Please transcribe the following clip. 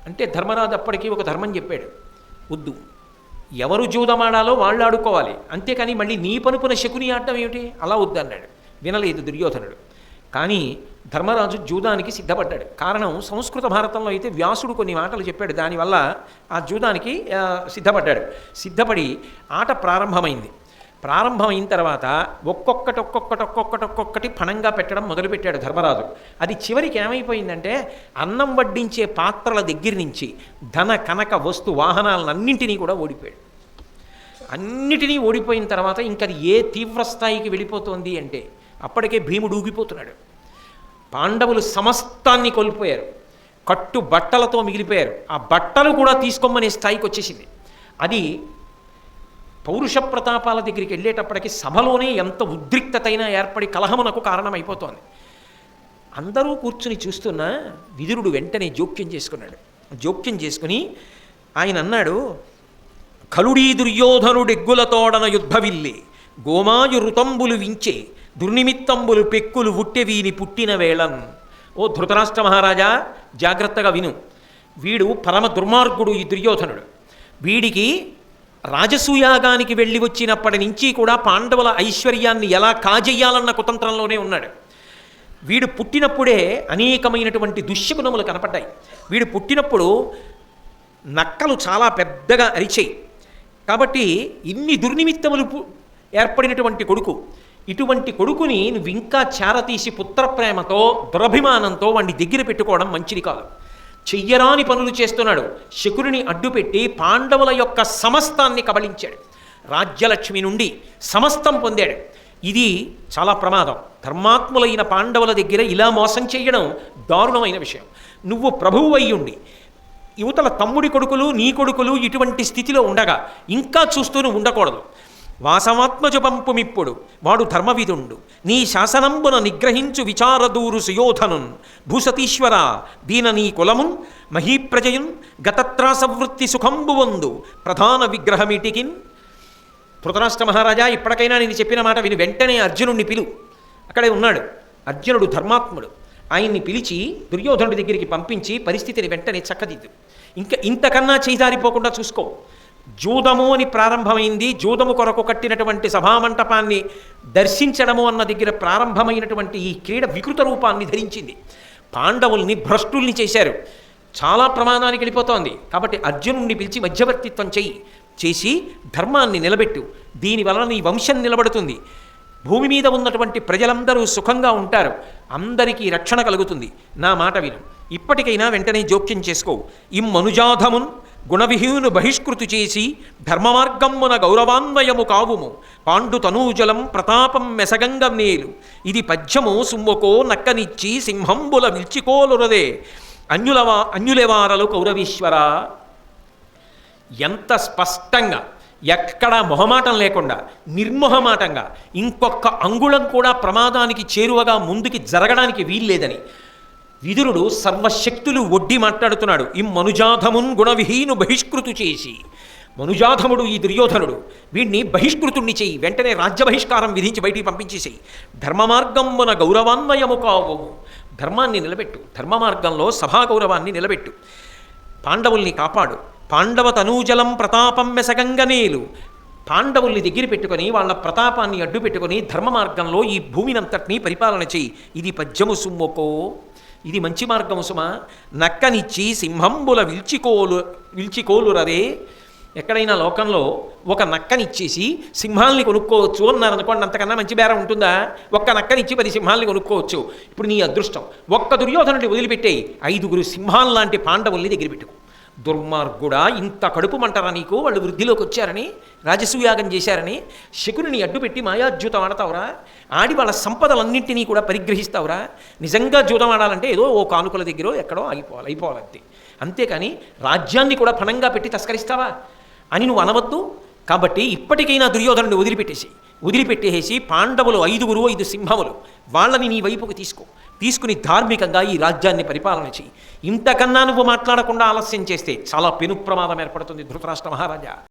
అంటే ధర్మరాజు అప్పటికీ ఒక ధర్మం చెప్పాడు, వద్దు, ఎవరు జూదమాడాలో వాళ్ళు ఆడుకోవాలి, అంతేకాని మళ్ళీ నీ పనుపున శకుని ఆడటం ఏమిటి, అలా వద్దన్నాడు. వినలేదు దుర్యోధనుడు. కానీ ధర్మరాజు జూదానికి సిద్ధపడ్డాడు. కారణం, సంస్కృత భారతంలో అయితే వ్యాసుడు కొన్ని మాటలు చెప్పాడు, దానివల్ల ఆ జూదానికి సిద్ధపడ్డాడు. సిద్ధపడి ఆట ప్రారంభమైంది. ప్రారంభమైన తర్వాత ఒక్కొక్కటి పణంగా పెట్టడం మొదలుపెట్టాడు ధర్మరాజు. అది చివరికి ఏమైపోయిందంటే, అన్నం వడ్డించే పాత్రల దగ్గర నుంచి ధన కనక వస్తు వాహనాలన్నింటినీ కూడా ఓడిపోయాడు. అన్నిటినీ ఓడిపోయిన తర్వాత ఇంకది ఏ తీవ్రస్థాయికి వెళ్ళిపోతోంది అంటే, అప్పటికే భీముడు ఊగిపోతున్నాడు. పాండవులు సమస్తాన్ని కోల్పోయారు, కట్టు బట్టలతో మిగిలిపోయారు. ఆ బట్టలు కూడా తీసుకోమనే స్థాయికి వచ్చేసింది. అది పౌరుష ప్రతాపాల దగ్గరికి వెళ్ళేటప్పటికి సభలోనే ఎంత ఉద్రిక్తతైనా ఏర్పడి కలహమునకు కారణమైపోతోంది. అందరూ కూర్చుని చూస్తున్నా విదురుడు వెంటనే జోక్యం చేసుకున్నాడు. జోక్యం చేసుకుని ఆయన అన్నాడు, కలుడీ దుర్యోధనుడెగ్గులతోడన యుద్ధవిల్లి గోమాయు ఋతంబులు వించే దుర్నిమిత్తంబులు పెక్కులు ఉట్టెవీని పుట్టిన వేళన్. ఓ ధృతరాష్ట్ర మహారాజా, జాగ్రత్తగా విను. వీడు పరమ దుర్మార్గుడు ఈ దుర్యోధనుడు. వీడికి రాజసూయాగానికి వెళ్ళి వచ్చినప్పటి నుంచి కూడా పాండవుల ఐశ్వర్యాన్ని ఎలా కాజేయాలన్న కుతంత్రంలోనే ఉన్నాడు. వీడు పుట్టినప్పుడే అనేకమైనటువంటి దుశ్శకునములు కనపడ్డాయి. వీడు పుట్టినప్పుడు నక్కలు చాలా పెద్దగా అరిచాయి. కాబట్టి ఇన్ని దుర్నిమిత్తములు ఏర్పడినటువంటి కొడుకు, ఇటువంటి కొడుకుని నువ్వు ఇంకా చేరతీసి పుత్రప్రేమతో దురభిమానంతో వాడిని దగ్గర పెట్టుకోవడం మంచిది కాదు. చెయ్యరాని పనులు చేస్తున్నాడు. శకుని అడ్డుపెట్టి పాండవుల యొక్క సమస్తాన్ని కబళించాడు. రాజ్యలక్ష్మి నుండి సమస్తం పొందాడు. ఇది చాలా ప్రమాదం. ధర్మాత్ములైన పాండవుల దగ్గర ఇలా మోసం చేయడం దారుణమైన విషయం. నువ్వు ప్రభువు అయ్యుండి యువతల తమ్ముడి కొడుకులు నీ కొడుకులు ఇటువంటి స్థితిలో ఉండగా ఇంకా చూస్తూనే ఉండకూడదు. వాసవాత్మజు పంపుమిప్పుడు వాడు ధర్మవిధుండు, నీ శాసనంబున నిగ్రహించు విచారదూరు సుయోధనున్, భూసతీశ్వర దీన నీ కులమున్ మహీప్రజయున్ గతత్రాసవృత్తి సుఖంబువందు ప్రధాన విగ్రహమిటికిన్. ధృతరాష్ట్ర మహారాజా, ఇప్పటికైనా నేను చెప్పిన మాట విని వెంటనే అర్జునుడిని పిలు. అక్కడే ఉన్నాడు అర్జునుడు, ధర్మాత్ముడు. ఆయన్ని పిలిచి దుర్యోధనుడి దగ్గరికి పంపించి పరిస్థితిని వెంటనే చక్కదిద్దు. ఇంకా ఇంతకన్నా చేజారిపోకుండా చూసుకో. జూదము అని ప్రారంభమైంది. జూదము కొరకు కట్టినటువంటి సభామంటపాన్ని దర్శించడము అన్న దగ్గర ప్రారంభమైనటువంటి ఈ క్రీడ వికృత రూపాన్ని ధరించింది. పాండవుల్ని భ్రష్టుల్ని చేశారు. చాలా ప్రమాదానికి వెళ్ళిపోతోంది. కాబట్టి అర్జునుడిని పిలిచి మధ్యవర్తిత్వం చేసి ధర్మాన్ని నిలబెట్టు. దీనివలన నీ వంశం నిలబడుతుంది. భూమి మీద ఉన్నటువంటి ప్రజలందరూ సుఖంగా ఉంటారు. అందరికీ రక్షణ కలుగుతుంది. నా మాట విను. ఇప్పటికైనా వెంటనే జోక్యం చేసుకో. ఇమ్మనుజాధమున్ గుణవిహీను బహిష్కృతి చేసి ధర్మమార్గమ్మున గౌరవాన్వయము కావుము, పాండు తనూజలం ప్రతాపం మెసగంగ మేలు. ఇది పద్యము సుమ్మకో నక్కనిచ్చి సింహంబుల విల్చికోలురదే అన్యులెవారలు కౌరవీశ్వర. ఎంత స్పష్టంగా, ఎక్కడా మొహమాటం లేకుండా నిర్మోహమాటంగా ఇంకొక అంగుళం కూడా ప్రమాదానికి చేరువగా ముందుకి జరగడానికి వీల్లేదని విదురుడు సర్వశక్తులు ఒడ్డి మాట్లాడుతున్నాడు. ఈ మనుజాధమున్ గుణవిహీను బహిష్కృతు చేసి, మనుజాధముడు ఈ దుర్యోధనుడు, వీడిని బహిష్కృతుణ్ణి చెయ్యి. వెంటనే రాజ్య బహిష్కారం విధించి బయటికి పంపించేసేయి. ధర్మ మార్గమున గౌరవాన్వయము కావు. ధర్మాన్ని నిలబెట్టు. ధర్మ మార్గంలో సభా గౌరవాన్ని నిలబెట్టు. పాండవుల్ని కాపాడు. పాండవ తనూజలం ప్రతాపం మెసగంగనేలు. పాండవుల్ని దగ్గర పెట్టుకొని వాళ్ళ ప్రతాపాన్ని అడ్డు పెట్టుకొని ధర్మ మార్గంలో ఈ భూమినంతటినీ పరిపాలన చెయ్యి. ఇది పద్యము సుమ్మకో. ఇది మంచి మార్గము సుమా. నక్కనిచ్చి సింహంబుల విల్చికోలురరే. ఎక్కడైనా లోకంలో ఒక నక్కనిచ్చేసి సింహాల్ని కొనుక్కోవచ్చు అన్నారనుకోండి, అంతకన్నా మంచి బేరం ఉంటుందా? ఒక్క నక్కనిచ్చి 10 సింహాల్ని కొనుక్కోవచ్చు. ఇప్పుడు నీ అదృష్టం. ఒక్క దుర్యోధనుడి వదిలిపెట్టేయి, 5 సింహాల్లాంటి పాండవుల్ని దగ్గర పెట్టుకో. దుర్మార్గుడా, ఇంత కడుపు మంటరా నీకు? వాళ్ళు వృద్ధిలోకి వచ్చారని, రాజసూయాగం చేశారని శకుని అడ్డుపెట్టి మాయాజ్యూతం ఆడతావురా? ఆడి వాళ్ళ సంపదలన్నింటినీ కూడా పరిగ్రహిస్తావురా? నిజంగా జూతం ఆడాలంటే ఏదో ఓ కానుకల దగ్గర ఎక్కడో అయిపోవాలంతే. అంతేకాని రాజ్యాన్ని కూడా పణంగా పెట్టి తస్కరిస్తావా అని నువ్వు అనవద్దు. కాబట్టి ఇప్పటికైనా దుర్యోధనుడిని వదిలిపెట్టేసి పాండవులు 5 సింహములు, వాళ్ళని నీ వైపుకు తీసుకుని ధార్మికంగా ఈ రాజ్యాన్ని పరిపాలన చెయ్యి. ఇంతకన్నా నువ్వు మాట్లాడకుండా ఆలస్యం చేస్తే చాలా పెను ప్రమాదం ఏర్పడుతుంది ధృతరాష్ట్ర మహారాజా.